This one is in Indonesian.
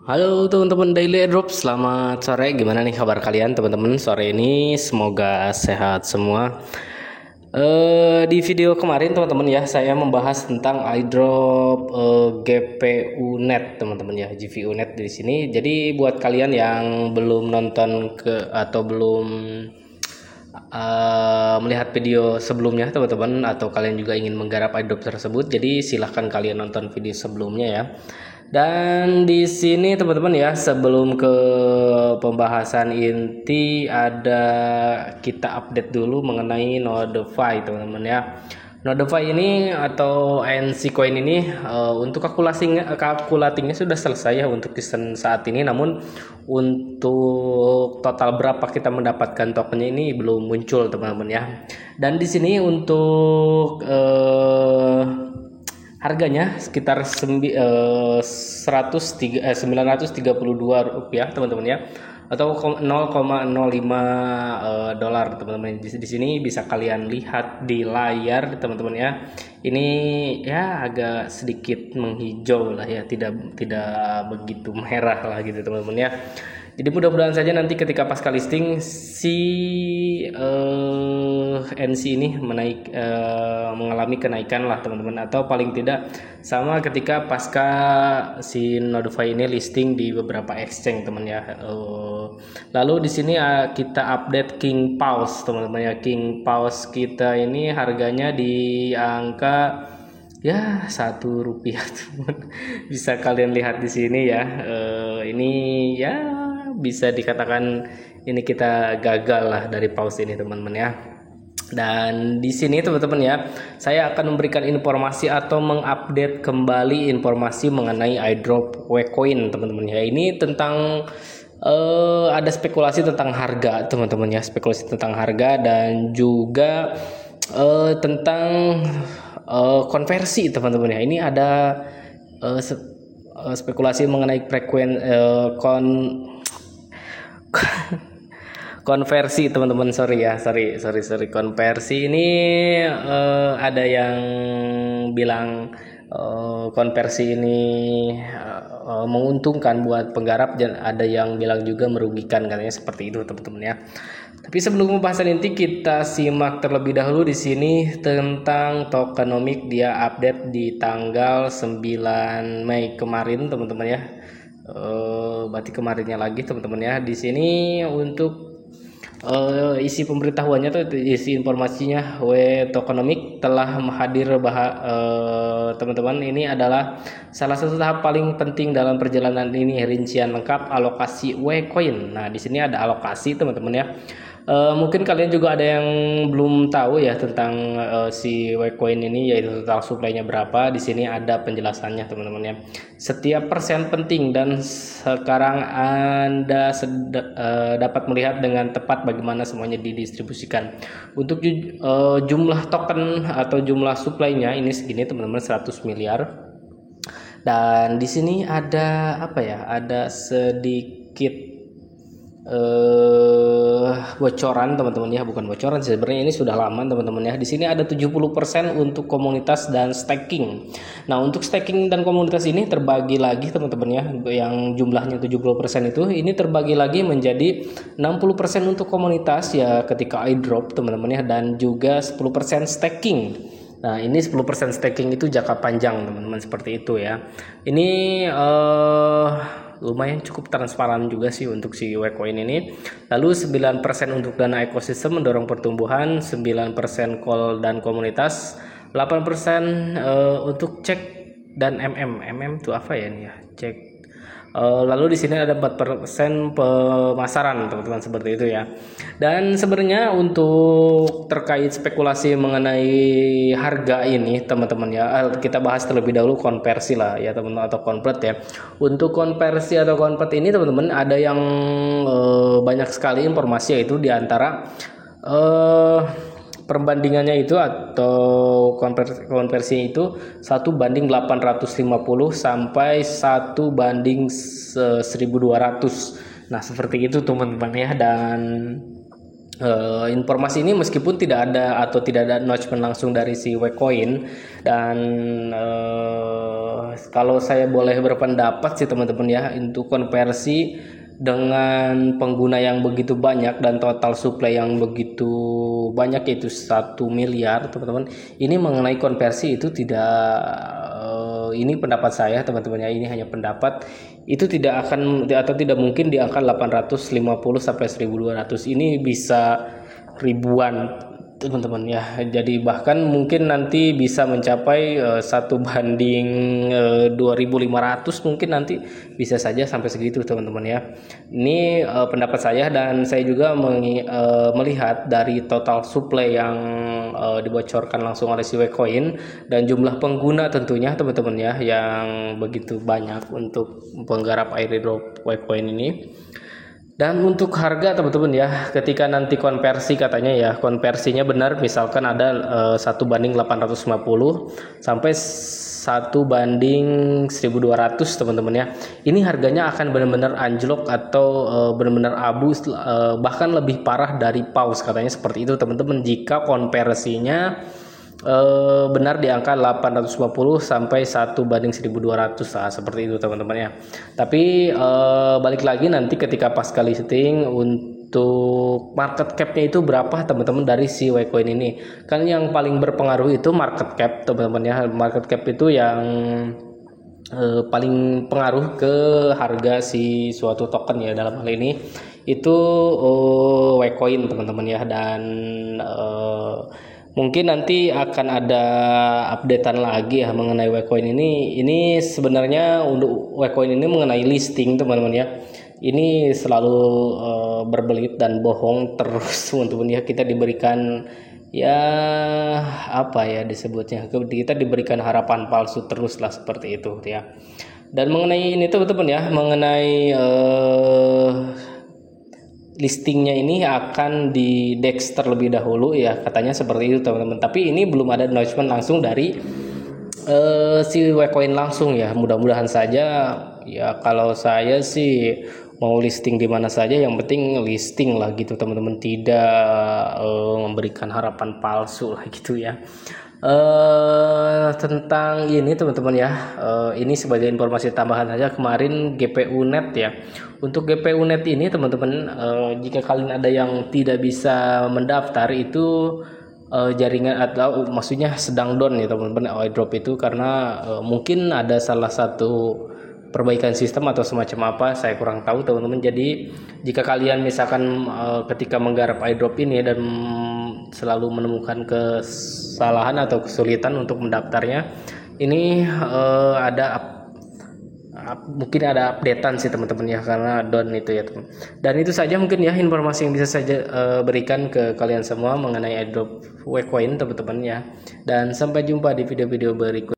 Halo teman-teman Daily Airdrop, selamat sore. Gimana nih kabar kalian teman-teman sore ini? Semoga sehat semua. Di video kemarin teman-teman ya, saya membahas tentang airdrop GPU.net teman-teman ya, GPU.net di sini. Jadi buat kalian yang belum nonton atau belum melihat video sebelumnya teman-teman, atau kalian juga ingin menggarap airdrop tersebut, jadi silahkan kalian nonton video sebelumnya ya. Dan di sini teman-teman ya, sebelum ke pembahasan inti, ada kita update dulu mengenai Nodify teman-teman ya. Nodify ini atau NC Coin ini untuk kalkulatingnya sudah selesai ya untuk season saat ini. Namun untuk total berapa kita mendapatkan tokennya ini belum muncul teman-teman ya. Dan di sini untuk harganya sekitar 932 rupiah teman-teman ya, atau 0,05 dolar teman-teman. Di sini bisa kalian lihat di layar teman-teman ya. Ini ya agak sedikit menghijau lah ya, tidak begitu merah lah gitu teman-teman ya. Jadi mudah-mudahan saja nanti ketika pasca listing si NC ini mengalami kenaikan lah teman-teman, atau paling tidak sama ketika pasca si Nodify ini listing di beberapa exchange teman ya. Lalu di sini kita update King Pause teman-teman ya. King Pause kita ini harganya di angka ya 1 rupiah teman. Bisa kalian lihat di sini ya. Ini ya bisa dikatakan ini kita gagal lah dari pause ini teman-teman ya. Dan di sini teman-teman ya, saya akan memberikan informasi atau mengupdate kembali informasi mengenai airdrop Wcoin teman-teman ya. Ini tentang ada spekulasi tentang harga teman-teman ya, spekulasi tentang harga dan juga tentang konversi teman-teman ya. Ini ada spekulasi mengenai konversi teman-teman. Sorry konversi ini ada yang bilang konversi ini menguntungkan buat penggarap, dan ada yang bilang juga merugikan, katanya seperti itu teman-teman ya. Tapi sebelum pembahasan inti, kita simak terlebih dahulu di sini tentang tokenomic. Dia update di tanggal 9 Mei kemarin teman-teman ya. Berarti kemarinnya lagi teman-teman ya. Di sini untuk isi pemberitahuannya tuh, isi informasinya, Tokenomic telah hadir teman-teman. Ini adalah salah satu tahap paling penting dalam perjalanan ini, rincian lengkap alokasi Wcoin. Nah, di sini ada alokasi teman-teman ya. Mungkin kalian juga ada yang belum tahu ya tentang si Wcoin ini, yaitu total supply-nya berapa. Di sini ada penjelasannya teman-teman ya. Setiap persen penting, dan sekarang Anda dapat melihat dengan tepat bagaimana semuanya didistribusikan. Untuk jumlah token atau jumlah supply-nya ini segini teman-teman, 100 miliar. Dan di sini ada apa ya? Ada sedikit bocoran teman-teman ya, bukan bocoran sebenarnya, ini sudah lama teman-teman ya. Di sini ada 70% untuk komunitas dan staking. Nah, untuk staking dan komunitas ini terbagi lagi teman-teman ya, yang jumlahnya 70% itu ini terbagi lagi menjadi 60% untuk komunitas ya ketika airdrop teman-teman ya, dan juga 10% staking. Nah, ini 10% staking itu jangka panjang teman-teman, seperti itu ya. Ini lumayan cukup transparan juga sih untuk si Wcoin ini. Lalu 9% untuk dana ekosistem mendorong pertumbuhan, 9% call dan komunitas, 8% untuk cek dan MM itu apa ya ini ya, cek. Lalu di sini ada 4% pemasaran teman-teman, seperti itu ya. Dan sebenarnya untuk terkait spekulasi mengenai harga ini teman-teman ya, kita bahas terlebih dahulu konversi lah ya teman-teman, atau convert ya. Untuk konversi atau convert ini teman-teman, ada yang banyak sekali informasi, yaitu diantara perbandingannya itu atau konversi itu 1:850 sampai 1:1200. Nah, seperti itu teman-teman ya. Dan Informasi ini meskipun tidak ada atau tidak ada announcement langsung dari si Webcoin, dan kalau saya boleh berpendapat sih teman-teman ya, untuk konversi dengan pengguna yang begitu banyak dan total supply yang begitu banyak, yaitu 1 miliar teman-teman, ini mengenai konversi itu tidak, ini pendapat saya teman-teman ya, ini hanya pendapat, itu tidak akan atau tidak mungkin di angka 850 sampai 1200, ini bisa ribuan teman-teman ya. Jadi bahkan mungkin nanti bisa mencapai 1 banding 2500, mungkin nanti bisa saja sampai segitu teman-teman ya. Ini pendapat saya, dan saya juga melihat dari total supply yang dibocorkan langsung oleh si Webcoin dan jumlah pengguna tentunya teman-teman ya, yang begitu banyak untuk penggarap airdrop Webcoin ini. Dan untuk harga teman-teman ya, ketika nanti konversi, katanya ya konversinya benar, misalkan ada 1 banding 850 sampai 1 banding 1200 teman-teman ya, ini harganya akan benar-benar anjlok atau benar-benar abu, bahkan lebih parah dari pause, katanya seperti itu teman-teman, jika konversinya benar di angka 850 sampai 1 banding 1200 lah, seperti itu teman-teman ya. Tapi balik lagi nanti ketika pasca listing, untuk market capnya itu berapa teman-teman dari si Webcoin ini, kan yang paling berpengaruh itu market cap teman-teman ya. Market cap itu yang paling pengaruh ke harga si suatu token ya, dalam hal ini itu Webcoin teman-teman ya. Dan mungkin nanti akan ada updatean lagi ya mengenai Webcoin ini. Ini sebenarnya untuk Webcoin ini mengenai listing teman-teman ya, ini selalu berbelit dan bohong terus teman-teman ya. Kita diberikan ya apa ya disebutnya, kita diberikan harapan palsu terus lah, seperti itu ya. Dan mengenai ini teman-teman ya, mengenai listingnya ini akan di DEX terlebih dahulu ya, katanya seperti itu teman-teman. Tapi ini belum ada announcement langsung dari si Webcoin langsung ya. Mudah-mudahan saja ya, kalau saya sih mau listing di mana saja, yang penting listing lah gitu teman-teman, tidak memberikan harapan palsu lah gitu ya. Tentang ini teman-teman ya, ini sebagai informasi tambahan saja, kemarin GPU.net ya. Untuk GPU.net ini teman-teman, jika kalian ada yang tidak bisa mendaftar, itu jaringan atau maksudnya sedang down ya teman-teman airdrop itu, karena mungkin ada salah satu perbaikan sistem atau semacam apa, saya kurang tahu teman-teman. Jadi jika kalian misalkan ketika menggarap airdrop ini dan selalu menemukan kesalahan atau kesulitan untuk mendaftarnya, ini mungkin ada updatean sih teman-teman ya, karena down itu ya teman. Dan itu saja mungkin ya informasi yang bisa saya berikan ke kalian semua mengenai airdrop Webcoin teman-teman ya. Dan sampai jumpa di video-video berikut.